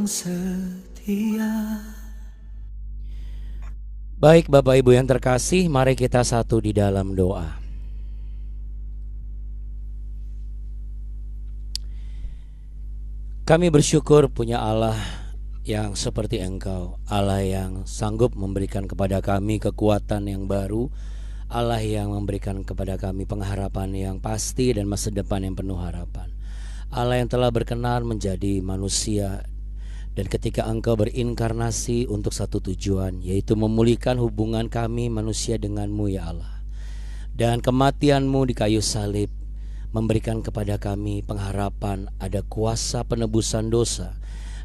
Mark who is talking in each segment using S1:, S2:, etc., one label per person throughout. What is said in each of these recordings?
S1: setia.
S2: Baik Bapak Ibu yang terkasih, mari kita satu di dalam doa. Kami bersyukur punya Allah yang seperti Engkau, Allah yang sanggup memberikan kepada kami kekuatan yang baru, Allah yang memberikan kepada kami pengharapan yang pasti dan masa depan yang penuh harapan. Allah yang telah berkenan menjadi manusia, dan ketika Engkau berinkarnasi untuk satu tujuan, yaitu memulihkan hubungan kami manusia denganmu ya Allah. Dan kematianmu di kayu salib memberikan kepada kami pengharapan ada kuasa penebusan dosa.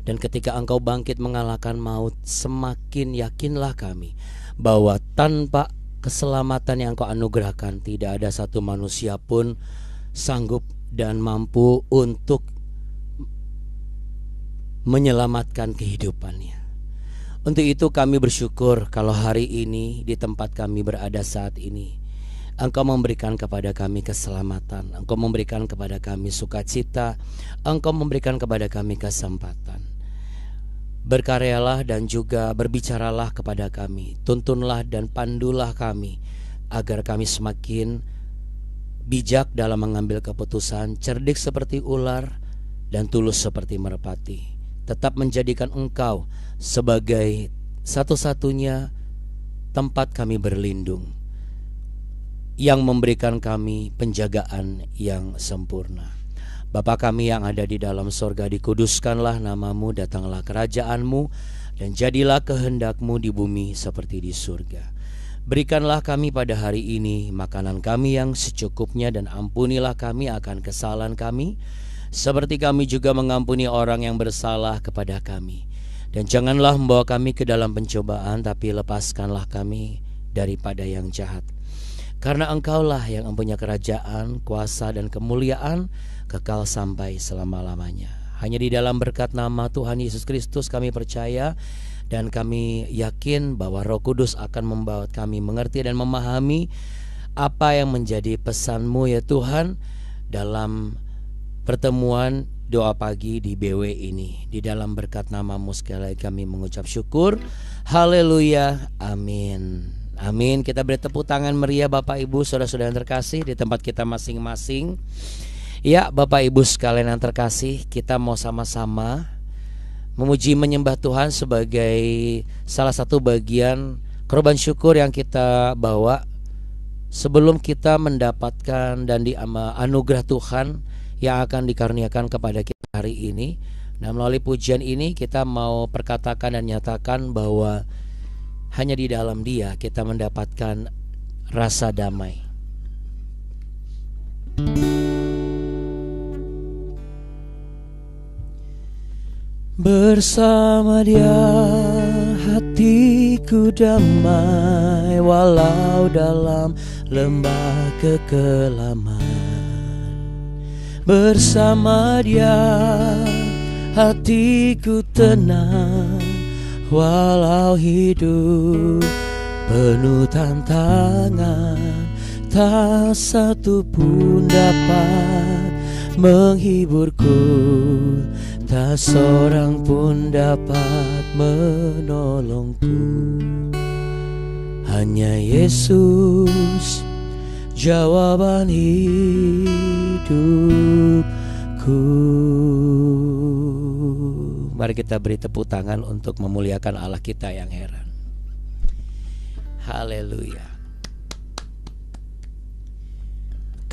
S2: Dan ketika Engkau bangkit mengalahkan maut, semakin yakinlah kami bahwa tanpa keselamatan yang Engkau anugerahkan, tidak ada satu manusia pun sanggup dan mampu untuk menyelamatkan kehidupannya. Untuk itu kami bersyukur kalau hari ini di tempat kami berada saat ini, Engkau memberikan kepada kami keselamatan, Engkau memberikan kepada kami sukacita, Engkau memberikan kepada kami kesempatan. Berkaryalah dan juga berbicaralah kepada kami, tuntunlah dan pandulah kami, agar kami semakin bijak dalam mengambil keputusan, cerdik seperti ular dan tulus seperti merpati. Tetap menjadikan Engkau sebagai satu-satunya tempat kami berlindung, yang memberikan kami penjagaan yang sempurna. Bapa kami yang ada di dalam sorga, dikuduskanlah namamu, datanglah kerajaanmu, dan jadilah kehendakmu di bumi seperti di surga. Berikanlah kami pada hari ini makanan kami yang secukupnya, dan ampunilah kami akan kesalahan kami, seperti kami juga mengampuni orang yang bersalah kepada kami. Dan janganlah membawa kami ke dalam pencobaan, tapi lepaskanlah kami daripada yang jahat. Karena Engkaulah yang mempunyai kerajaan, kuasa, dan kemuliaan kekal sampai selama-lamanya. Hanya di dalam berkat nama Tuhan Yesus Kristus kami percaya, dan kami yakin bahwa Roh Kudus akan membawa kami mengerti dan memahami apa yang menjadi pesan-Mu ya Tuhan dalam pertemuan doa pagi di BW ini. Di dalam berkat nama-Mu sekali lagi kami mengucap syukur. Haleluya, amin. Amin. Kita beri tepuk tangan meriah Bapak Ibu saudara-saudara yang terkasih di tempat kita masing-masing. Ya Bapak Ibu sekalian yang terkasih, kita mau sama-sama memuji menyembah Tuhan sebagai salah satu bagian korban syukur yang kita bawa sebelum kita mendapatkan dan anugerah Tuhan yang akan dikaruniakan kepada kita hari ini. Nah, melalui pujian ini kita mau perkatakan dan nyatakan bahwa hanya di dalam Dia kita mendapatkan rasa damai. Bersama Dia hatiku damai, walau dalam lembah kekelaman. Bersama Dia hatiku tenang, walau hidup penuh tantangan. Tak satu pun dapat menghiburku, tak seorang pun dapat menolongku. Hanya Yesus jawaban hidupku. Mari kita beri tepuk tangan untuk memuliakan Allah kita yang heran. Haleluya.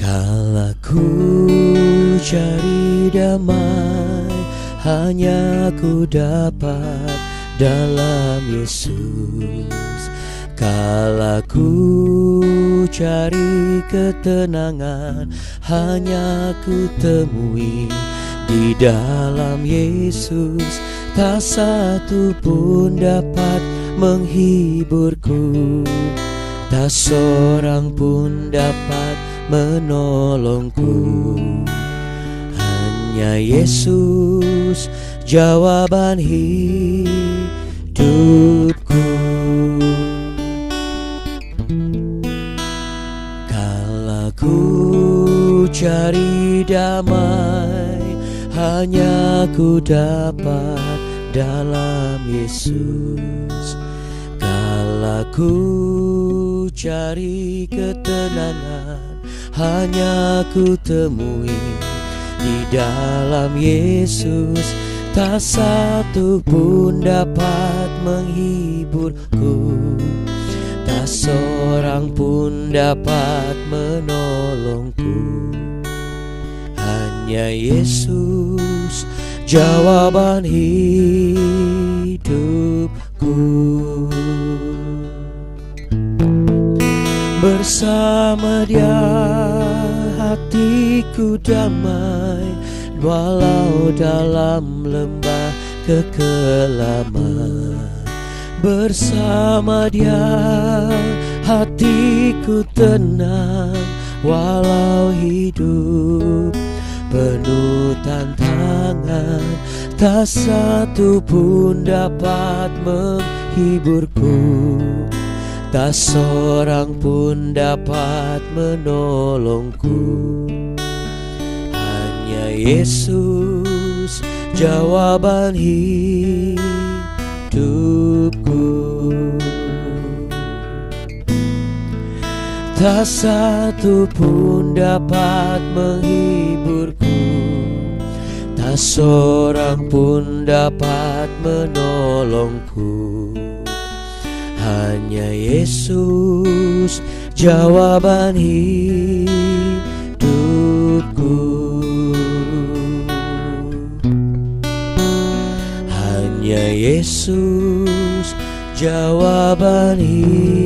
S2: Kala ku cari damai, hanya ku dapat dalam Yesus. Kala ku cari ketenangan, hanya ku temui di dalam Yesus. Tak satu pun dapat menghiburku, tak seorang pun dapat menolongku. Hanya Yesus jawaban hidupku. Kala ku cari damai, hanya ku dapat dalam Yesus. Kala ku cari ketenangan, hanya ku temui di dalam Yesus. Tak satu pun dapat menghiburku, tak seorang pun dapat menolongku. Hanya Yesus jawaban hidupku. Bersama Dia hatiku damai, walau dalam lembah kekelaman. Bersama Dia hatiku tenang, walau hidup penuh tantangan. Tak satu pun dapat menghiburku, tak seorang pun dapat menolongku. Hanya Yesus jawaban hidupku. Tak satu pun dapat menghiburku, tak seorang pun dapat menolongku. Hanya Yesus jawaban hidupku. Hanya Yesus jawaban hidupku.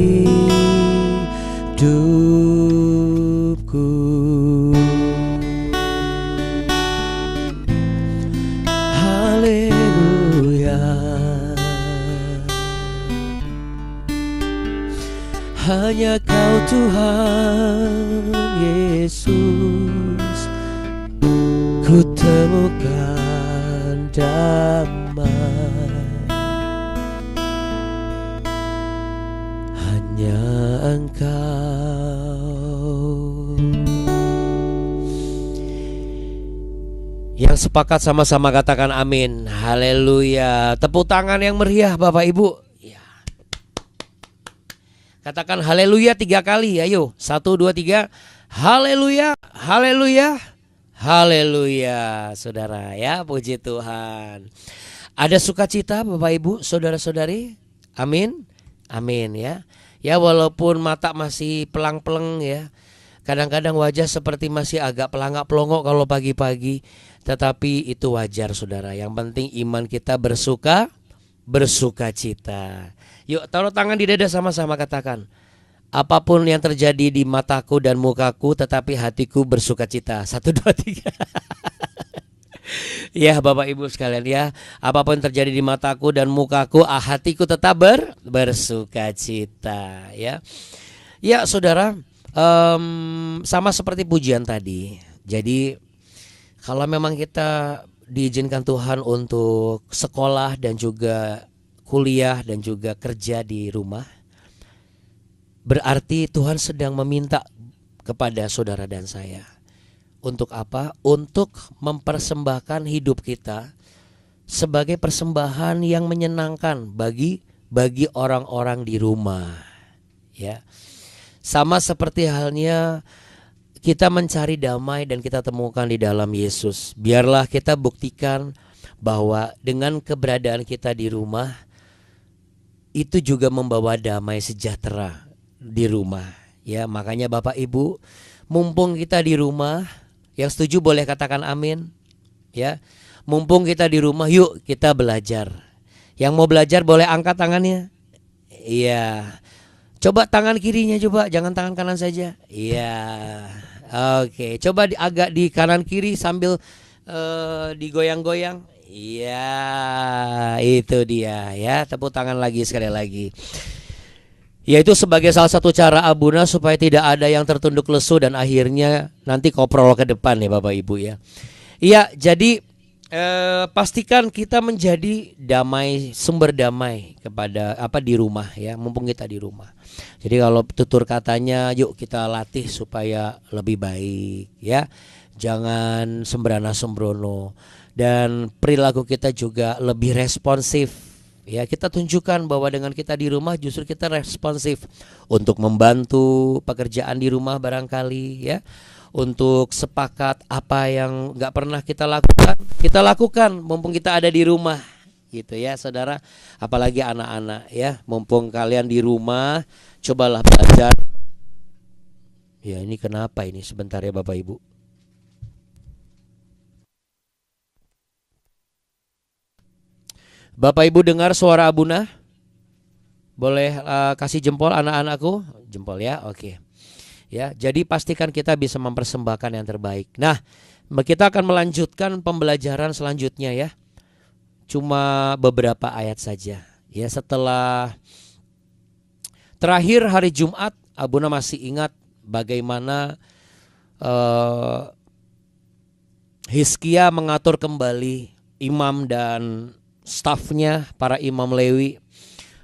S2: Haleluya. Hanya Kau Tuhan Yesus, ku temukan damai. Hanya Engkau. Yang sepakat sama-sama katakan amin. Haleluya. Tepuk tangan yang meriah Bapak Ibu. Katakan haleluya 3 kali. Ayo 1, 2, 3. Haleluya, haleluya, haleluya. Saudara ya, puji Tuhan. Ada sukacita Bapak Ibu, saudara-saudari. Amin, amin ya. Ya walaupun mata masih pelang-peleng ya, kadang-kadang wajah seperti masih agak pelangak-pelongok kalau pagi-pagi, tetapi itu wajar saudara. Yang penting iman kita bersukacita. Yuk taruh tangan di dada sama-sama katakan, apapun yang terjadi di mataku dan mukaku, tetapi hatiku bersukacita. 1, 2, 3. Ya Bapak Ibu sekalian ya, apapun yang terjadi di mataku dan mukaku, hatiku tetap bersukacita ya. Ya saudara, sama seperti pujian tadi. Jadi kalau memang kita diizinkan Tuhan untuk sekolah dan juga kuliah dan juga kerja di rumah, berarti Tuhan sedang meminta kepada saudara dan saya. Untuk apa? Untuk mempersembahkan hidup kita sebagai persembahan yang menyenangkan bagi orang-orang di rumah. Ya. Sama seperti halnya kita mencari damai dan kita temukan di dalam Yesus. Biarlah kita buktikan bahwa dengan keberadaan kita di rumah itu juga membawa damai sejahtera di rumah. Ya, makanya Bapak Ibu, mumpung kita di rumah, yang setuju boleh katakan amin. Ya, mumpung kita di rumah, yuk kita belajar. Yang mau belajar boleh angkat tangannya. Iya. Coba tangan kirinya coba, jangan tangan kanan saja. Iya. Oke, coba agak di kanan kiri sambil digoyang-goyang. Iya, itu dia ya. Tepuk tangan lagi sekali lagi. Yaitu sebagai salah satu cara Abuna supaya tidak ada yang tertunduk lesu dan akhirnya nanti koprol ke depan ya Bapak Ibu ya. Iya, jadi pastikan kita menjadi damai, sumber damai kepada di rumah ya, mumpung kita di rumah. Jadi kalau tutur katanya yuk kita latih supaya lebih baik ya. Jangan sembrana sembrono. dan perilaku kita juga lebih responsif. Ya, kita tunjukkan bahwa dengan kita di rumah justru kita responsif untuk membantu pekerjaan di rumah barangkali ya. Untuk sepakat apa yang nggak pernah kita lakukan mumpung kita ada di rumah gitu ya saudara. Apalagi anak-anak ya, mumpung kalian di rumah cobalah belajar. Ya ini kenapa ini sebentar ya Bapak Ibu. Bapak Ibu dengar suara Abuna? Boleh kasih jempol anak-anakku? Jempol ya, oke. Ya, jadi pastikan kita bisa mempersembahkan yang terbaik. Nah, kita akan melanjutkan pembelajaran selanjutnya ya. Cuma beberapa ayat saja. Ya, setelah terakhir hari Jumat, Abuna masih ingat bagaimana Hizkia mengatur kembali imam dan stafnya, para imam Lewi.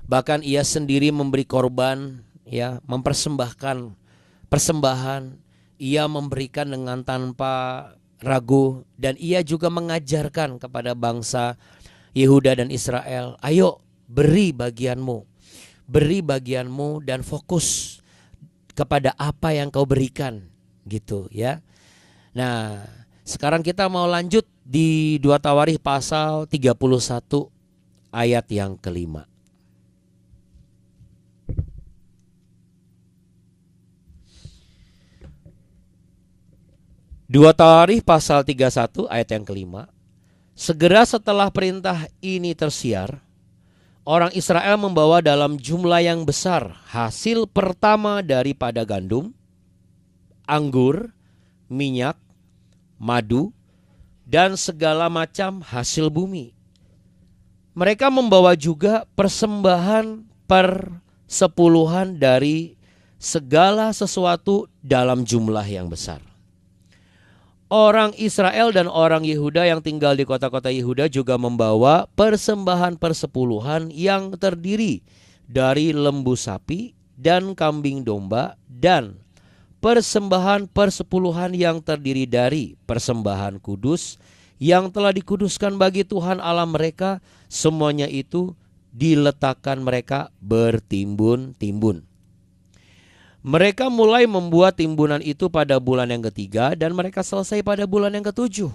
S2: Bahkan ia sendiri memberi korban, ya, mempersembahkan persembahan. Ia memberikan dengan tanpa ragu, dan ia juga mengajarkan kepada bangsa Yehuda dan Israel, ayo beri bagianmu dan fokus kepada apa yang kau berikan, gitu ya. Nah, sekarang kita mau lanjut di 2 Tawarikh pasal 31 ayat yang kelima. 2 Tawarikh pasal 31 ayat yang kelima. Segera setelah perintah ini tersiar, orang Israel membawa dalam jumlah yang besar hasil pertama daripada gandum, anggur, minyak, madu, dan segala macam hasil bumi. Mereka membawa juga persembahan persepuluhan dari segala sesuatu dalam jumlah yang besar. Orang Israel dan orang Yehuda yang tinggal di kota-kota Yehuda juga membawa persembahan persepuluhan yang terdiri dari lembu sapi dan kambing domba, dan persembahan persepuluhan yang terdiri dari persembahan kudus yang telah dikuduskan bagi Tuhan Allah mereka. Semuanya itu diletakkan mereka bertimbun-timbun. Mereka mulai membuat timbunan itu pada bulan yang ketiga, dan mereka selesai pada bulan yang ketujuh.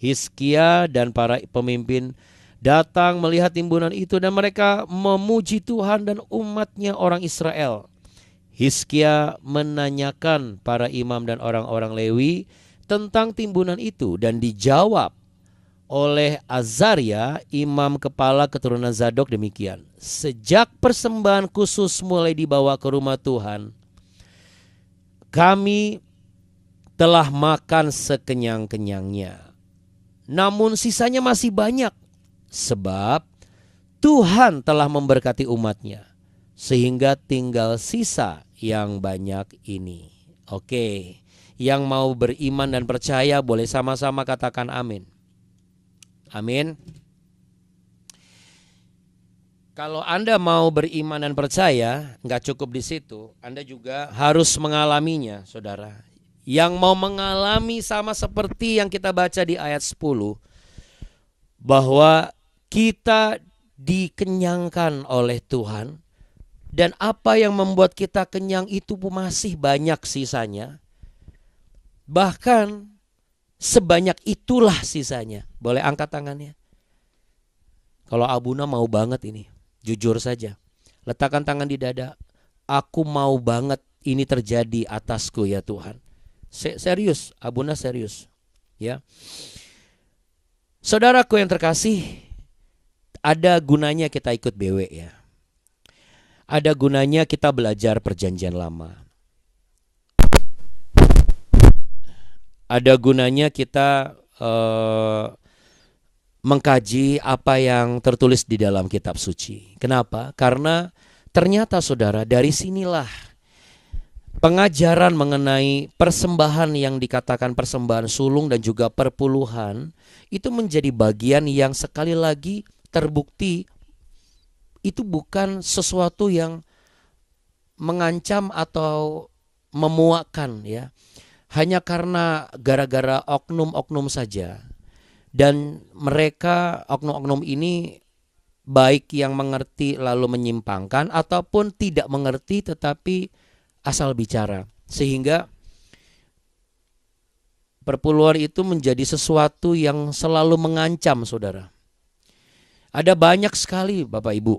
S2: Hizkia dan para pemimpin datang melihat timbunan itu, dan mereka memuji Tuhan dan umatnya orang Israel. Hizkia menanyakan para imam dan orang-orang Lewi tentang timbunan itu, dan dijawab oleh Azaria, imam kepala keturunan Zadok, demikian: sejak persembahan khusus mulai dibawa ke rumah Tuhan, kami telah makan sekenyang-kenyangnya. Namun sisanya masih banyak, sebab Tuhan telah memberkati umatnya, sehingga tinggal sisa yang banyak ini. Oke, yang mau beriman dan percaya boleh sama-sama katakan amin. Amin. Kalau Anda mau beriman dan percaya, nggak cukup di situ, Anda juga harus mengalaminya, saudara. Yang mau mengalami sama seperti yang kita baca di ayat 10, bahwa kita dikenyangkan oleh Tuhan, dan apa yang membuat kita kenyang itu masih banyak sisanya. Bahkan sebanyak itulah sisanya. Boleh angkat tangannya. Kalau Abuna mau banget ini, jujur saja, letakkan tangan di dada. Aku mau banget ini terjadi atasku ya Tuhan. Serius, Abuna serius. Ya, saudaraku yang terkasih, ada gunanya kita ikut BW ya. Ada gunanya kita belajar perjanjian lama. Ada gunanya kita mengkaji apa yang tertulis di dalam kitab suci. Kenapa? Karena ternyata saudara, dari sinilah pengajaran mengenai persembahan yang dikatakan persembahan sulung dan juga perpuluhan itu menjadi bagian yang sekali lagi terbukti itu bukan sesuatu yang mengancam atau memuakkan ya. Hanya karena gara-gara oknum-oknum saja. Dan mereka oknum-oknum ini baik yang mengerti lalu menyimpangkan ataupun tidak mengerti tetapi asal bicara. Sehingga perpuluhan itu menjadi sesuatu yang selalu mengancam, saudara. Ada banyak sekali Bapak Ibu,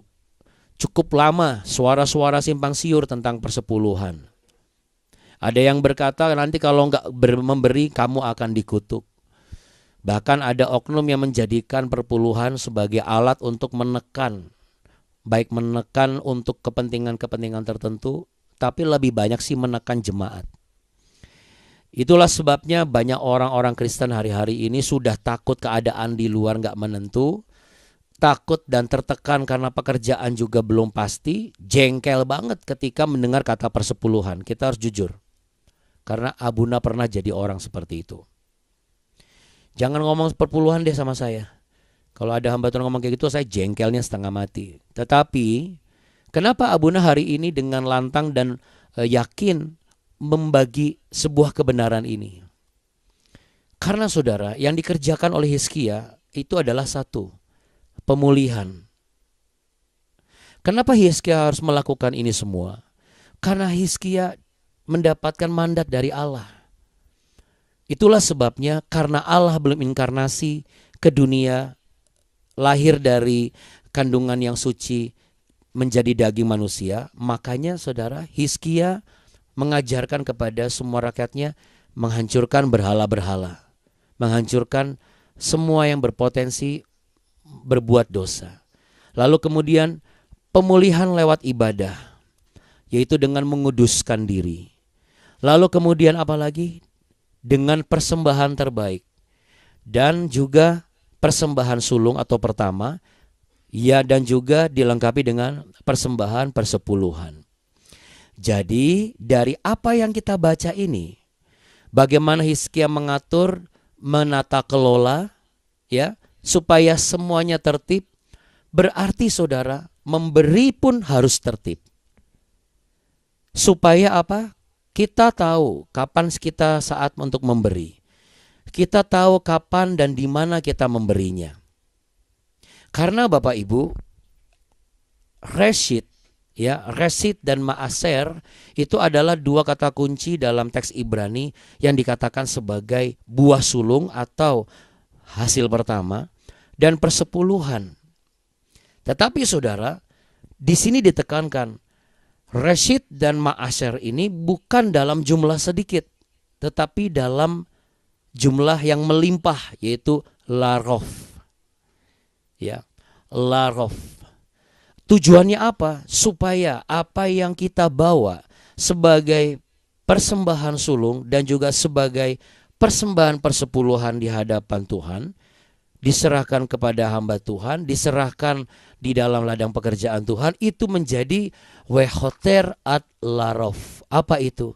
S2: cukup lama suara-suara simpang siur tentang persepuluhan. Ada yang berkata nanti kalau nggak memberi kamu akan dikutuk. Bahkan ada oknum yang menjadikan perpuluhan sebagai alat untuk menekan, baik menekan untuk kepentingan-kepentingan tertentu, tapi lebih banyak sih menekan jemaat. Itulah sebabnya banyak orang-orang Kristen hari-hari ini sudah takut keadaan di luar nggak menentu, takut dan tertekan karena pekerjaan juga belum pasti, jengkel banget ketika mendengar kata persepuluhan. Kita harus jujur, karena Abuna pernah jadi orang seperti itu. Jangan ngomong perpuluhan deh sama saya. Kalau ada hamba Tuhan ngomong kayak gitu, saya jengkelnya setengah mati. Tetapi kenapa Abuna hari ini dengan lantang dan yakin membagi sebuah kebenaran ini? Karena saudara, yang dikerjakan oleh Hizkia itu adalah satu, pemulihan. Kenapa Hizkia harus melakukan ini semua? Karena Hizkia mendapatkan mandat dari Allah. Itulah sebabnya karena Allah belum inkarnasi ke dunia, lahir dari kandungan yang suci menjadi daging manusia, makanya saudara, Hizkia mengajarkan kepada semua rakyatnya menghancurkan berhala-berhala, menghancurkan semua yang berpotensi berbuat dosa. Lalu kemudian pemulihan lewat ibadah, yaitu dengan menguduskan diri. Lalu kemudian apa lagi? Dengan persembahan terbaik. Dan juga persembahan sulung atau pertama, ya, dan juga dilengkapi dengan persembahan persepuluhan. Jadi dari apa yang kita baca ini, bagaimana Hizkia mengatur, menata kelola, ya, supaya semuanya tertib, berarti saudara, memberi pun harus tertib. Supaya apa? Kita tahu kapan kita saat untuk memberi. Kita tahu kapan dan di mana kita memberinya. Karena Bapak Ibu, Reshit, ya, Resit dan Maaser itu adalah dua kata kunci dalam teks Ibrani yang dikatakan sebagai buah sulung atau hasil pertama dan persepuluhan. Tetapi saudara, di sini ditekankan Resit dan Maaser ini bukan dalam jumlah sedikit, tetapi dalam jumlah yang melimpah, yaitu larof. Ya, larof. Tujuannya apa? Supaya apa yang kita bawa sebagai persembahan sulung dan juga sebagai persembahan persepuluhan di hadapan Tuhan, diserahkan kepada hamba Tuhan, diserahkan di dalam ladang pekerjaan Tuhan, itu menjadi wehoter at larof. Apa itu?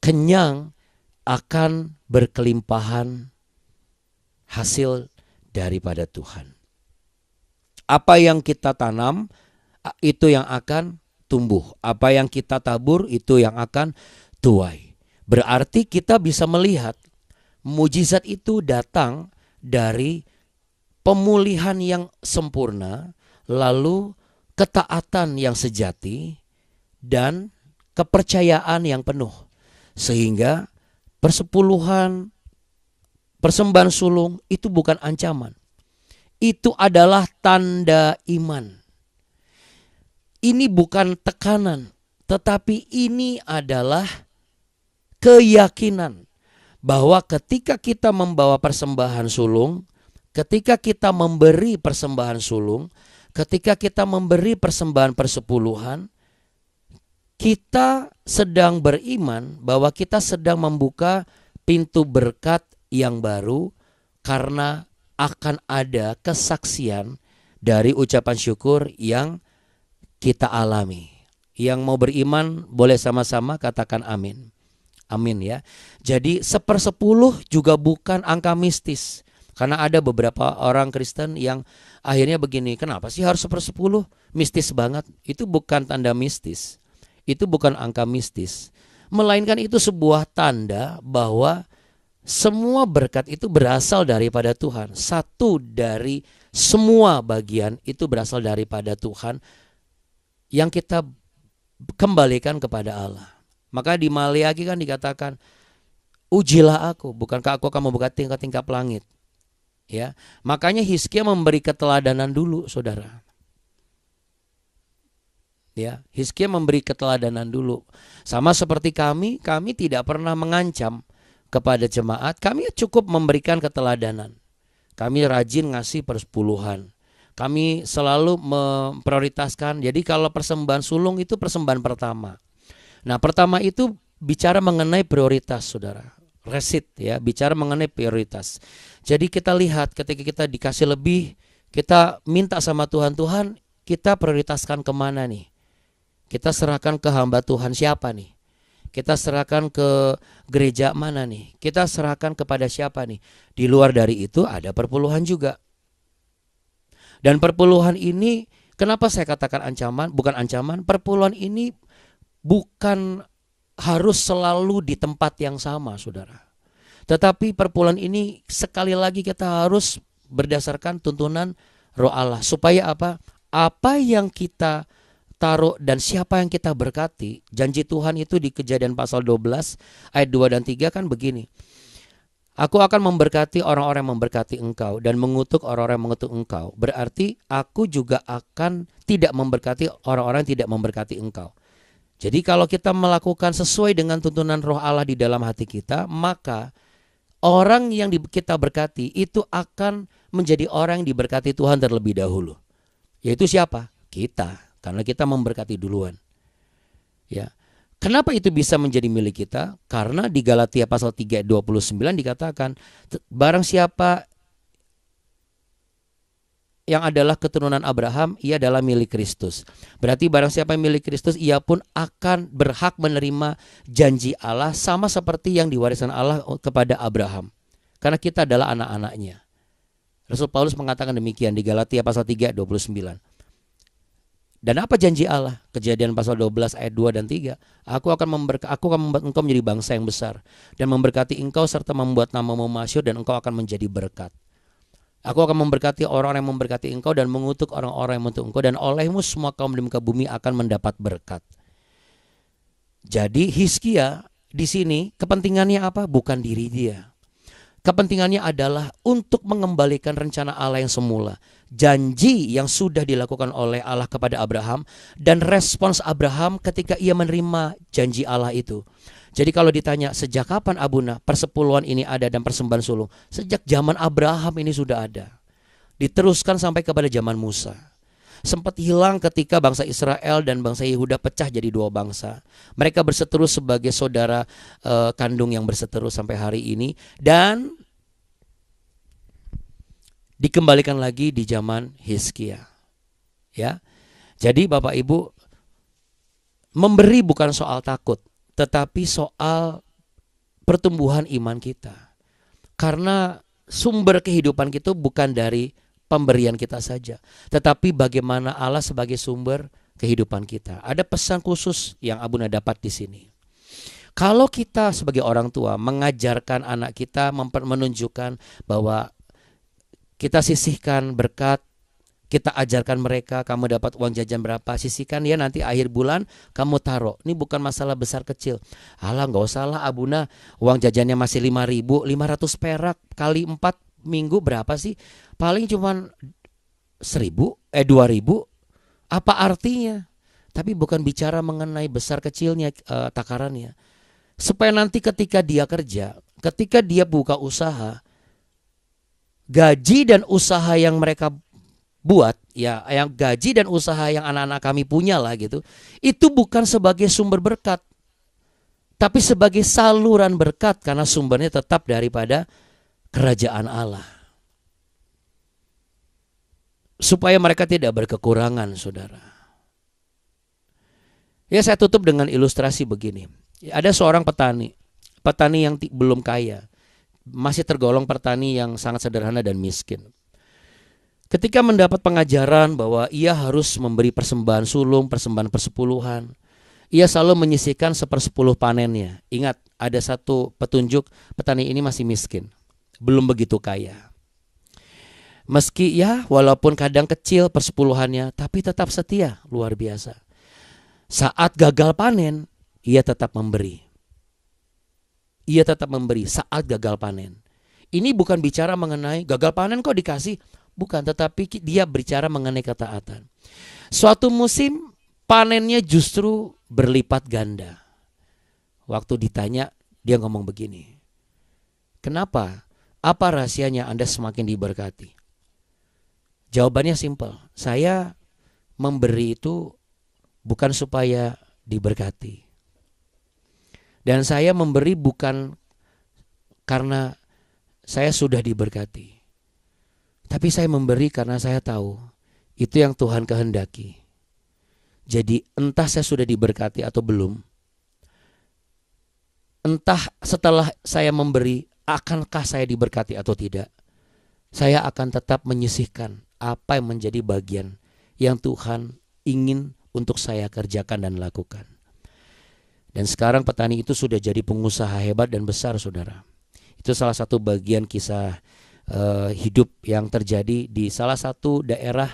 S2: Kenyang akan berkelimpahan hasil daripada Tuhan. Apa yang kita tanam, itu yang akan tumbuh. Apa yang kita tabur, itu yang akan tuai. Berarti kita bisa melihat mujizat itu datang dari pemulihan yang sempurna, lalu ketaatan yang sejati, dan kepercayaan yang penuh. Sehingga persepuluhan, persembahan sulung itu bukan ancaman. Itu adalah tanda iman. Ini bukan tekanan, tetapi ini adalah keyakinan bahwa ketika kita membawa persembahan sulung, ketika kita memberi persembahan sulung, ketika kita memberi persembahan persepuluhan, kita sedang beriman bahwa kita sedang membuka pintu berkat yang baru karena akan ada kesaksian dari ucapan syukur yang kita alami. Yang mau beriman boleh sama-sama katakan amin. Amin ya. Jadi 1/10 juga bukan angka mistis. Karena ada beberapa orang Kristen yang akhirnya begini, kenapa sih harus 1/10? Mistis banget. Itu bukan tanda mistis. Itu bukan angka mistis. Melainkan itu sebuah tanda bahwa Semua berkat itu berasal daripada Tuhan. Satu dari semua bagian itu berasal daripada Tuhan yang kita kembalikan kepada Allah. Maka di Maliaki kan dikatakan, ujilah aku, bukankah aku akan memberkati tingkap langit. Ya, makanya Hizkia memberi keteladanan dulu, saudara. Ya, Hizkia memberi keteladanan dulu. Sama seperti kami tidak pernah mengancam kepada jemaat, kami cukup memberikan keteladanan. Kami rajin ngasih persepuluhan. Kami selalu memprioritaskan. Jadi kalau persembahan sulung itu persembahan pertama. Nah, pertama itu bicara mengenai prioritas, saudara. Resit, ya, bicara mengenai prioritas. Jadi kita lihat ketika kita dikasih lebih, kita minta sama Tuhan, Tuhan kita prioritaskan kemana nih? Kita serahkan ke hamba Tuhan siapa nih? Kita serahkan ke gereja mana nih? Kita serahkan kepada siapa nih? Di luar dari itu ada perpuluhan juga. Dan perpuluhan ini, kenapa saya katakan ancaman? Bukan ancaman, perpuluhan ini bukan harus selalu di tempat yang sama, saudara. Tetapi perpuluhan ini sekali lagi kita harus berdasarkan tuntunan Roh Allah. Supaya apa? Apa yang kita taruh dan siapa yang kita berkati. Janji Tuhan itu di Kejadian pasal 12 ayat 2 dan 3 kan begini. Aku akan memberkati orang-orang yang memberkati engkau dan mengutuk orang-orang yang mengutuk engkau. Berarti aku juga akan tidak memberkati orang-orang yang tidak memberkati engkau. Jadi kalau kita melakukan sesuai dengan tuntunan Roh Allah di dalam hati kita, maka orang yang kita berkati itu akan menjadi orang yang diberkati Tuhan terlebih dahulu. Yaitu siapa? Kita. Karena kita memberkati duluan. Ya. Kenapa itu bisa menjadi milik kita? Karena di Galatia pasal 3 ayat 29 dikatakan, barang siapa yang adalah keturunan Abraham, ia adalah milik Kristus. Berarti barang siapa yang milik Kristus, ia pun akan berhak menerima janji Allah sama seperti yang diwariskan Allah kepada Abraham. Karena kita adalah anak-anaknya. Rasul Paulus mengatakan demikian di Galatia pasal 3 ayat 29. Dan apa janji Allah? Kejadian pasal 12 ayat 2 dan 3. Aku akan membuat engkau menjadi bangsa yang besar dan memberkati engkau serta membuat namamu masyhur dan engkau akan menjadi berkat. Aku akan memberkati orang-orang yang memberkati engkau dan mengutuk orang-orang yang mengutuk engkau, dan olehmu semua kaum di muka bumi akan mendapat berkat. Jadi Hizkia di sini kepentingannya apa? Bukan diri dia. Kepentingannya adalah untuk mengembalikan rencana Allah yang semula. Janji yang sudah dilakukan oleh Allah kepada Abraham dan respons Abraham ketika ia menerima janji Allah itu. Jadi kalau ditanya sejak kapan Abuna persepuluhan ini ada dan persembahan sulung? Sejak zaman Abraham ini sudah ada. Diteruskan sampai kepada zaman Musa. Sempat hilang ketika bangsa Israel dan bangsa Yehuda pecah jadi dua bangsa. Mereka berseteru sebagai saudara kandung yang berseteru sampai hari ini. Dan dikembalikan lagi di zaman Hizkia. Ya. Jadi Bapak Ibu, memberi bukan soal takut, tetapi soal pertumbuhan iman kita. Karena sumber kehidupan kita bukan dari pemberian kita saja, tetapi bagaimana Allah sebagai sumber kehidupan kita. Ada pesan khusus yang Abuna dapat di sini. Kalau kita sebagai orang tua mengajarkan anak kita, menunjukkan bahwa kita sisihkan berkat, kita ajarkan mereka, kamu dapat uang jajan berapa, sisihkan ya, nanti akhir bulan kamu taruh. Ini bukan masalah besar kecil. Alah, nggak usah lah Abuna, uang jajannya masih 5.000, 500 perak kali 4 minggu berapa sih? Paling cuman 2.000. Apa artinya? Tapi bukan bicara mengenai besar kecilnya takarannya. Supaya nanti ketika dia kerja, ketika dia buka usaha, gaji dan usaha yang mereka buat, ya, yang gaji dan usaha yang anak-anak kami punya lah gitu, itu bukan sebagai sumber berkat, tapi sebagai saluran berkat karena sumbernya tetap daripada kerajaan Allah. Supaya mereka tidak berkekurangan, saudara. Ya, saya tutup dengan ilustrasi begini. Ada seorang petani yang belum kaya, masih tergolong petani yang sangat sederhana dan miskin. Ketika mendapat pengajaran bahwa ia harus memberi persembahan sulung, persembahan persepuluhan, ia selalu menyisihkan 1/10 panennya. Ingat, ada satu petunjuk, petani ini masih miskin, belum begitu kaya. Meski ya walaupun kadang kecil persepuluhannya, tapi tetap setia, luar biasa. Saat gagal panen, ia tetap memberi. Ia tetap memberi saat gagal panen. Ini bukan bicara mengenai gagal panen kok dikasih, bukan, tetapi dia bicara mengenai ketaatan. Suatu musim panennya justru berlipat ganda. Waktu ditanya, dia ngomong begini, kenapa? Apa rahasianya Anda semakin diberkati? Jawabannya simpel, saya memberi itu bukan supaya diberkati. Dan saya memberi bukan karena saya sudah diberkati. Tapi saya memberi karena saya tahu itu yang Tuhan kehendaki. Jadi entah saya sudah diberkati atau belum, entah setelah saya memberi akankah saya diberkati atau tidak, saya akan tetap menyisihkan apa yang menjadi bagian yang Tuhan ingin untuk saya kerjakan dan lakukan. Dan sekarang petani itu sudah jadi pengusaha hebat dan besar, saudara. Itu salah satu bagian kisah hidup yang terjadi di salah satu daerah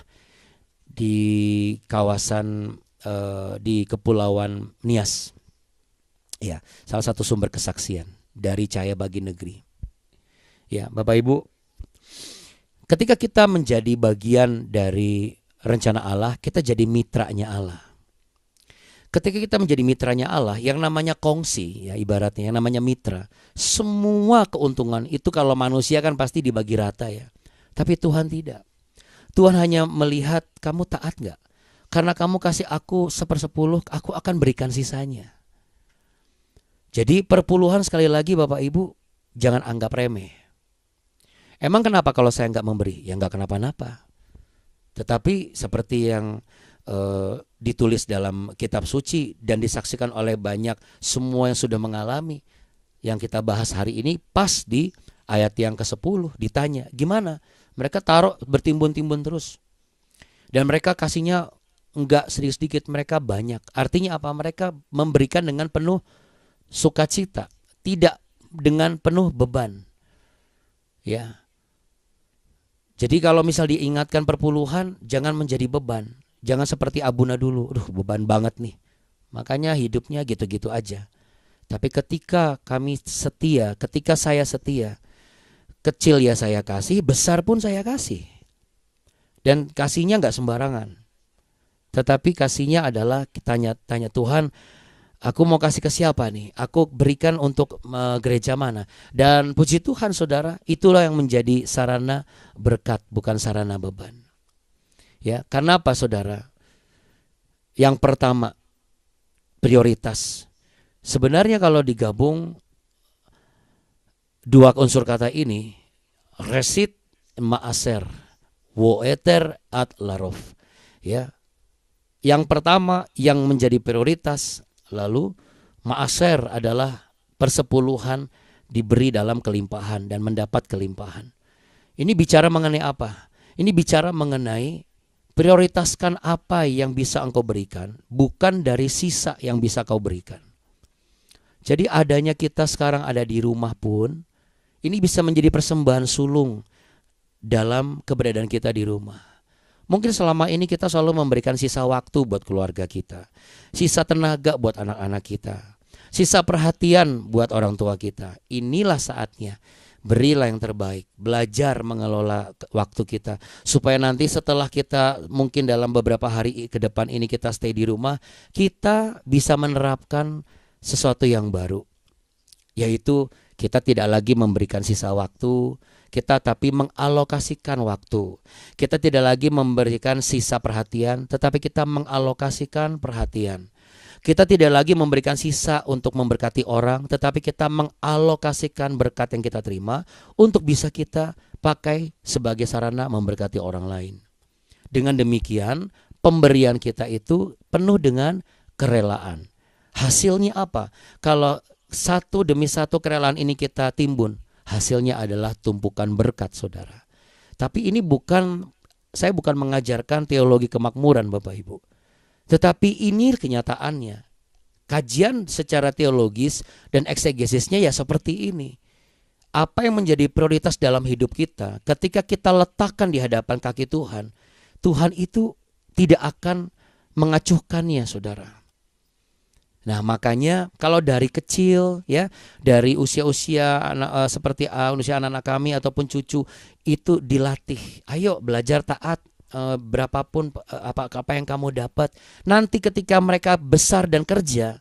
S2: di kawasan di Kepulauan Nias. Ya, salah satu sumber kesaksian dari Cahaya Bagi Negeri. Ya, Bapak Ibu, ketika kita menjadi bagian dari rencana Allah, kita jadi mitranya Allah. Ketika kita menjadi mitranya Allah, yang namanya kongsi, ya ibaratnya yang namanya mitra, semua keuntungan itu kalau manusia kan pasti dibagi rata ya. Tapi Tuhan tidak. Tuhan hanya melihat kamu taat gak? Karena kamu kasih aku 1/10, aku akan berikan sisanya. Jadi perpuluhan sekali lagi Bapak Ibu, jangan anggap remeh. Emang kenapa kalau saya nggak memberi? Ya nggak kenapa-napa. Tetapi seperti yang ditulis dalam kitab suci dan disaksikan oleh banyak semua yang sudah mengalami, yang kita bahas hari ini pas di ayat yang ke-10 ditanya gimana? Mereka taruh bertimbun-timbun terus. Dan mereka kasihnya enggak sedikit-sedikit, mereka banyak. Artinya apa? Mereka memberikan dengan penuh sukacita, tidak dengan penuh beban. Ya. Jadi kalau misal diingatkan perpuluhan, jangan menjadi beban. Jangan seperti Abuna dulu, beban banget nih. Makanya hidupnya gitu-gitu aja. Tapi ketika kami setia, ketika saya setia, kecil ya saya kasih, besar pun saya kasih. Dan kasihnya nggak sembarangan. Tetapi kasihnya adalah tanya Tuhan, aku mau kasih ke siapa nih? Aku berikan untuk gereja mana? Dan puji Tuhan saudara, itulah yang menjadi sarana berkat, bukan sarana beban. Ya, karena apa saudara? Yang pertama, prioritas. Sebenarnya kalau digabung dua unsur kata ini, resit maaser, woeter at larof. Ya. Yang pertama yang menjadi prioritas, lalu maaser adalah persepuluhan diberi dalam kelimpahan dan mendapat kelimpahan. Ini bicara mengenai apa? Ini bicara mengenai prioritaskan apa yang bisa engkau berikan, bukan dari sisa yang bisa kau berikan. Jadi adanya kita sekarang ada di rumah pun, ini bisa menjadi persembahan sulung dalam keberadaan kita di rumah. Mungkin selama ini kita selalu memberikan sisa waktu buat keluarga kita, sisa tenaga buat anak-anak kita, sisa perhatian buat orang tua kita. Inilah saatnya, berilah yang terbaik, belajar mengelola waktu kita, supaya nanti setelah kita mungkin dalam beberapa hari ke depan ini kita stay di rumah, kita bisa menerapkan sesuatu yang baru, yaitu kita tidak lagi memberikan sisa waktu, kita tapi mengalokasikan waktu. Kita tidak lagi memberikan sisa perhatian, tetapi kita mengalokasikan perhatian. Kita tidak lagi memberikan sisa untuk memberkati orang, tetapi kita mengalokasikan berkat yang kita terima untuk bisa kita pakai sebagai sarana memberkati orang lain. Dengan demikian, pemberian kita itu penuh dengan kerelaan. Hasilnya apa? Kalau satu demi satu kerelaan ini kita timbun, hasilnya adalah tumpukan berkat, saudara. Tapi ini saya bukan mengajarkan teologi kemakmuran, Bapak Ibu. Tetapi ini kenyataannya. kajian secara teologis dan eksegesisnya ya seperti ini. Apa yang menjadi prioritas dalam hidup kita, ketika kita letakkan di hadapan kaki Tuhan, Tuhan itu tidak akan mengacuhkannya, saudara. Nah, makanya kalau dari kecil ya, dari usia-usia seperti usia anak-anak kami ataupun cucu itu dilatih. Ayo belajar taat, berapapun apa yang kamu dapat. Nanti ketika mereka besar dan kerja,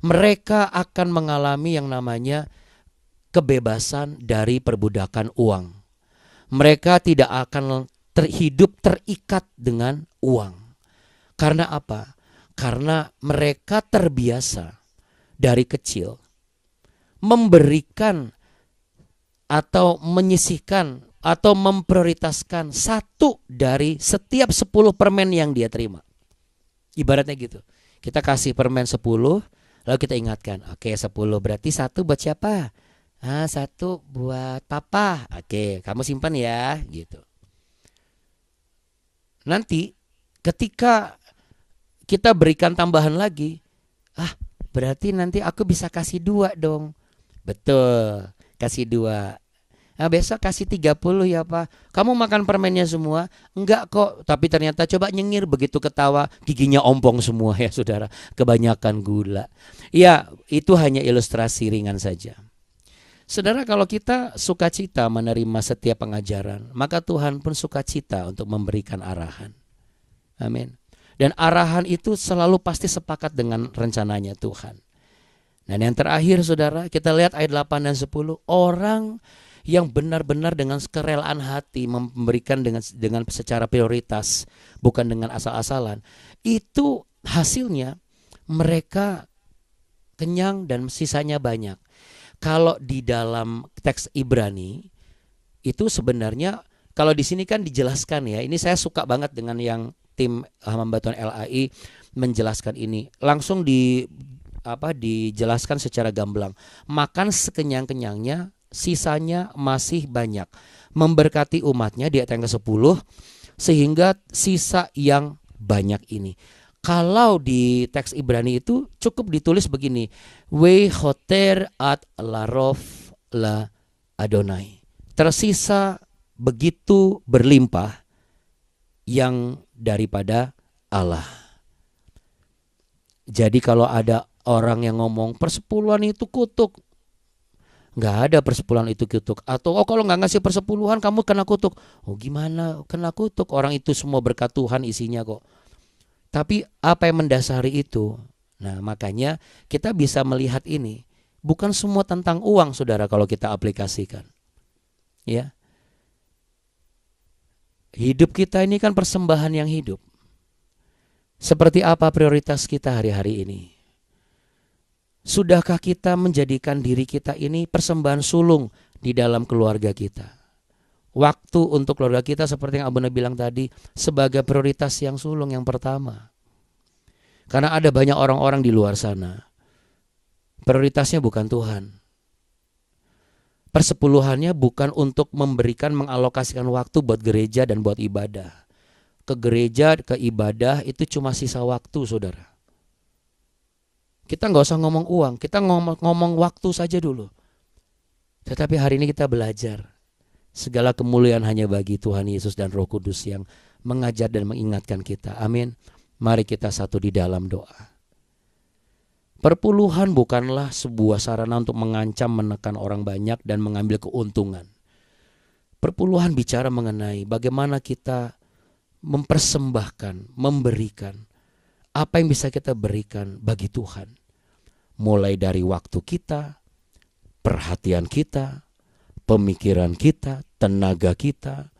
S2: mereka akan mengalami yang namanya kebebasan dari perbudakan uang. Mereka tidak akan hidup terikat dengan uang. Karena apa? Karena mereka terbiasa dari kecil memberikan atau menyisihkan atau memprioritaskan satu dari setiap 10 permen yang dia terima. Ibaratnya gitu. Kita kasih permen 10, lalu kita ingatkan, oke 10 berarti satu buat siapa? Satu buat papa. Oke, kamu simpan ya, gitu. Nanti ketika kita berikan tambahan lagi, berarti nanti aku bisa kasih 2 dong. Betul, kasih 2. Besok kasih 30 ya Pak. Kamu makan permennya semua? Enggak kok, tapi ternyata coba nyengir, begitu ketawa giginya ompong semua ya saudara. Kebanyakan gula. Ya, itu hanya ilustrasi ringan saja. Saudara, kalau kita sukacita menerima setiap pengajaran, maka Tuhan pun sukacita untuk memberikan arahan. Amin. Dan arahan itu selalu pasti sepakat dengan rencananya Tuhan. Dan yang terakhir saudara, kita lihat ayat 8 dan 10. Orang yang benar-benar dengan kerelaan hati memberikan dengan secara prioritas, bukan dengan asal-asalan, itu hasilnya mereka kenyang dan sisanya banyak. Kalau di dalam teks Ibrani itu sebenarnya, kalau di sini kan dijelaskan ya, ini saya suka banget dengan yang tim hamba Tuhan LAI menjelaskan ini. Langsung dijelaskan secara gamblang. Makan sekenyang-kenyangnya, sisanya masih banyak. Memberkati umatnya di ayat yang ke-10, sehingga sisa yang banyak ini. Kalau di teks Ibrani itu cukup ditulis begini, We hoter at larof la Adonai. Tersisa begitu berlimpah yang daripada Allah. Jadi kalau ada orang yang ngomong persepuluhan itu kutuk, nggak ada persepuluhan itu kutuk. Atau kalau nggak ngasih persepuluhan kamu kena kutuk. Gimana kena kutuk? Orang itu semua berkat Tuhan isinya kok. Tapi apa yang mendasari itu? Nah, makanya kita bisa melihat ini. Bukan semua tentang uang, saudara, kalau kita aplikasikan. Ya. Hidup kita ini kan persembahan yang hidup. Seperti apa prioritas kita hari-hari ini? Sudahkah kita menjadikan diri kita ini persembahan sulung di dalam keluarga kita? Waktu untuk keluarga kita seperti yang Abuna bilang tadi, sebagai prioritas yang sulung yang pertama. Karena ada banyak orang-orang di luar sana, prioritasnya bukan Tuhan. Persepuluhannya bukan untuk memberikan, mengalokasikan waktu buat gereja dan buat ibadah. Ke gereja, ke ibadah itu cuma sisa waktu, saudara. Kita nggak usah ngomong uang, kita ngomong waktu saja dulu. Tetapi hari ini kita belajar, segala kemuliaan hanya bagi Tuhan Yesus dan Roh Kudus yang mengajar dan mengingatkan kita. Amin. Mari kita satu di dalam doa. Perpuluhan bukanlah sebuah sarana untuk mengancam, menekan orang banyak dan mengambil keuntungan. Perpuluhan bicara mengenai bagaimana kita mempersembahkan, memberikan apa yang bisa kita berikan bagi Tuhan. Mulai dari waktu kita, perhatian kita, pemikiran kita, tenaga kita.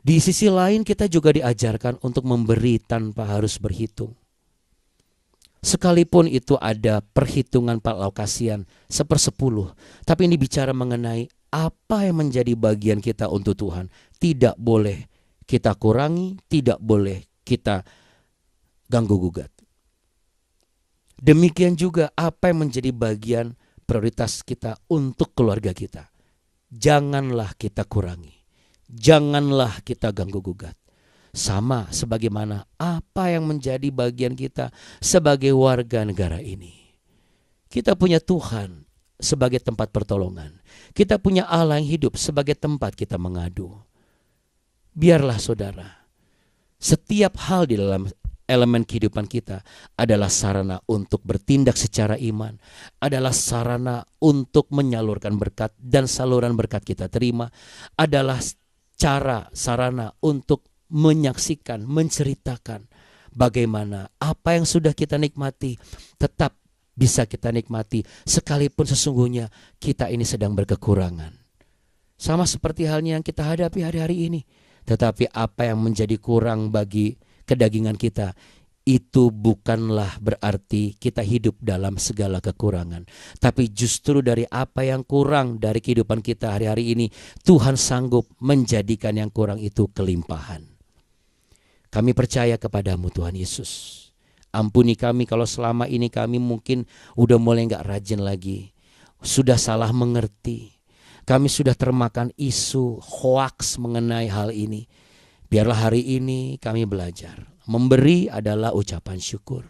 S2: Di sisi lain kita juga diajarkan untuk memberi tanpa harus berhitung. Sekalipun itu ada perhitungan alokasian 1/10, tapi ini bicara mengenai apa yang menjadi bagian kita untuk Tuhan. Tidak boleh kita kurangi, tidak boleh kita ganggu gugat. Demikian juga apa yang menjadi bagian prioritas kita untuk keluarga kita. Janganlah kita kurangi, janganlah kita ganggu gugat. sama sebagaimana apa yang menjadi bagian kita sebagai warga negara ini. Kita punya Tuhan sebagai tempat pertolongan. Kita punya Allah yang hidup sebagai tempat kita mengadu. Biarlah saudara, setiap hal di dalam elemen kehidupan kita adalah sarana untuk bertindak secara iman, adalah sarana untuk menyalurkan berkat, dan saluran berkat kita terima adalah sarana untuk menyaksikan, menceritakan bagaimana apa yang sudah kita nikmati tetap bisa kita nikmati sekalipun sesungguhnya kita ini sedang berkekurangan. Sama seperti halnya yang kita hadapi hari-hari ini. Tetapi apa yang menjadi kurang bagi kedagingan kita, itu bukanlah berarti kita hidup dalam segala kekurangan. Tapi justru dari apa yang kurang dari kehidupan kita hari-hari ini, Tuhan sanggup menjadikan yang kurang itu kelimpahan. Kami percaya kepadamu Tuhan Yesus. Ampuni kami kalau selama ini kami mungkin udah mulai gak rajin lagi. Sudah salah mengerti. Kami sudah termakan isu hoaks mengenai hal ini. Biarlah hari ini kami belajar. Memberi adalah ucapan syukur.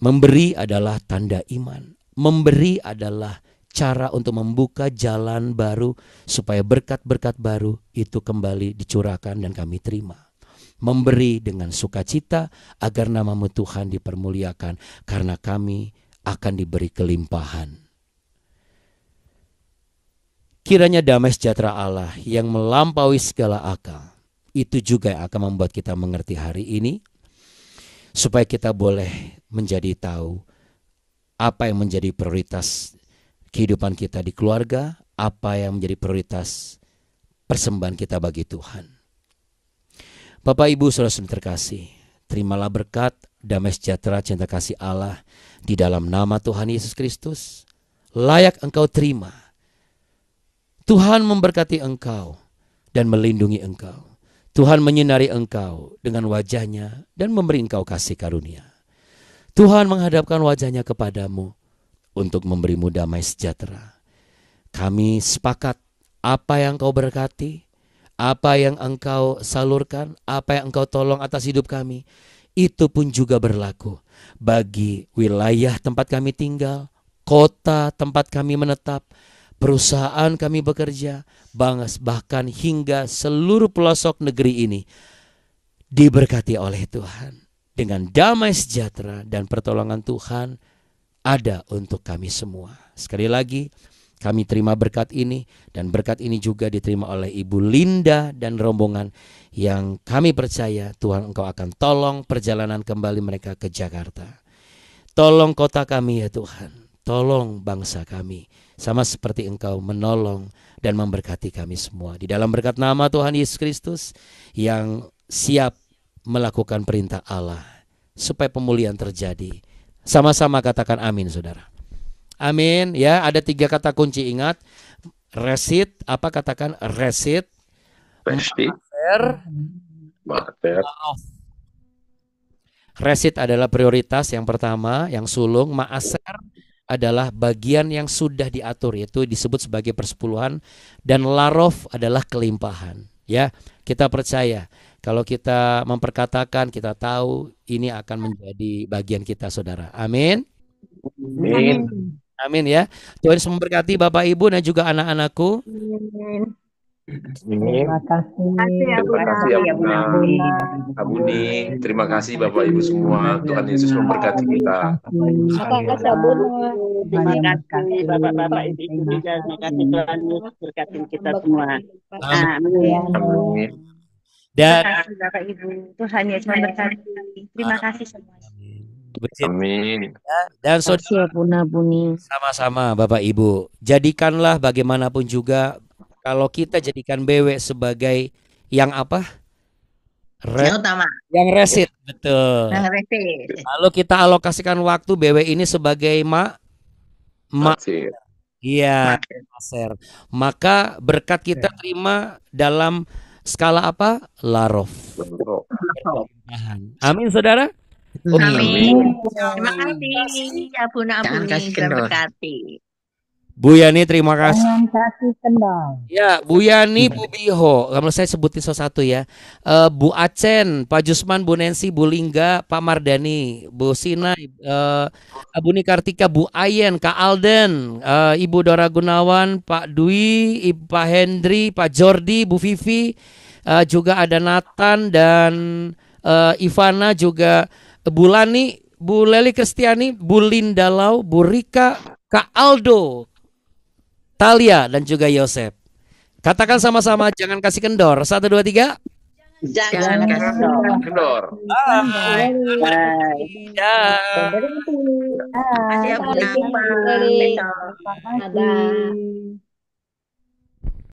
S2: Memberi adalah tanda iman. Memberi adalah cara untuk membuka jalan baru supaya berkat-berkat baru itu kembali dicurahkan dan kami terima. Memberi dengan sukacita agar nama-Mu Tuhan dipermuliakan karena kami akan diberi kelimpahan. Kiranya damai sejahtera Allah yang melampaui segala akal itu juga yang akan membuat kita mengerti hari ini, supaya kita boleh menjadi tahu apa yang menjadi prioritas kehidupan kita di keluarga, apa yang menjadi prioritas persembahan kita bagi Tuhan. Bapak Ibu saudara terkasih, terimalah berkat, damai sejahtera, cinta kasih Allah di dalam nama Tuhan Yesus Kristus. Layak engkau terima. Tuhan memberkati engkau dan melindungi engkau. Tuhan menyinari engkau dengan wajahnya dan memberi engkau kasih karunia. Tuhan menghadapkan wajahnya kepadamu untuk memberimu damai sejahtera. Kami sepakat apa yang engkau berkati, apa yang engkau salurkan, apa yang engkau tolong atas hidup kami, itu pun juga berlaku bagi wilayah tempat kami tinggal, kota tempat kami menetap, perusahaan kami bekerja, bahkan hingga seluruh pelosok negeri ini diberkati oleh Tuhan. Dengan damai sejahtera dan pertolongan Tuhan ada untuk kami semua. Sekali lagi kami terima berkat ini, dan berkat ini juga diterima oleh Ibu Linda dan rombongan yang kami percaya Tuhan Engkau akan tolong perjalanan kembali mereka ke Jakarta. Tolong kota kami ya Tuhan, tolong bangsa kami. Sama seperti Engkau menolong dan memberkati kami semua. Di dalam berkat nama Tuhan Yesus Kristus yang siap melakukan perintah Allah supaya pemulihan terjadi. Sama-sama katakan amin saudara. Amin ya. Ada 3 kata kunci, ingat. Resit, apa katakan? Resit, mater. Resit adalah prioritas yang pertama, yang sulung. Maaser adalah bagian yang sudah diatur, yaitu disebut sebagai persepuluhan, dan larof adalah kelimpahan. Ya, kita percaya kalau kita memperkatakan, kita tahu ini akan menjadi bagian kita, saudara. Amin.
S1: Amin.
S2: Amin ya. Tuhan Yesus memberkati Bapak Ibu dan juga anak-anakku.
S1: Amin.
S3: Terima kasih.
S1: Terima kasih ya Abuni. Terima kasih Bapak Ibu semua. Tuhan Yesus memberkati kita.
S3: Terima kasih Abuni.
S4: Terima kasih Bapak-bapak Ibu juga. Terima kasih Tuhan Yesus berkati kita semua. Amin.
S1: Amin.
S2: Dan
S4: terima kasih Bapak Ibu. Tuhan Yesus memberkati. Terima kasih semua.
S1: Amin.
S2: Dan saudara,
S3: Buni.
S2: sama-sama Bapak Ibu, jadikanlah bagaimanapun juga. Kalau kita jadikan BW sebagai yang apa?
S4: Yang utama.
S2: Yang resit, betul.
S4: Yang resit.
S2: Lalu kita alokasikan waktu BW ini sebagai iya, maser. Maka berkat kita terima dalam skala apa? Larof. Amin, saudara.
S4: Amin. Terima kasih ya Buna Abuni. Terima kasih.
S2: Bu Yani terima kasih.
S3: Jangan kasih kendal.
S2: Ya, Bu Yani, Bu Biho. Kalau saya sebutin satu ya. Bu Acen, Pak Jusman, Bu Nensi, Bu Lingga, Pak Mardani, Bu Sina, Bu Nikartika, Bu Ayen, Kak Alden, Ibu Dora Gunawan, Pak Dwi, Pak Hendri, Pak Jordi, Bu Vivi, juga ada Nathan dan Ivana, juga Bu Lani, Bu Leli Kristiani, Bu Lindalau, Bu Rika, Kak Aldo, Talia dan juga Yosep. Katakan sama-sama, jangan kasih kendor. 1, 2, 3.
S4: Jangan kasih
S1: Kendor.
S4: Bye.
S3: Terima kasih, Bu Nang.
S4: Terima kasih, Bu Nang.
S3: Terima kasih.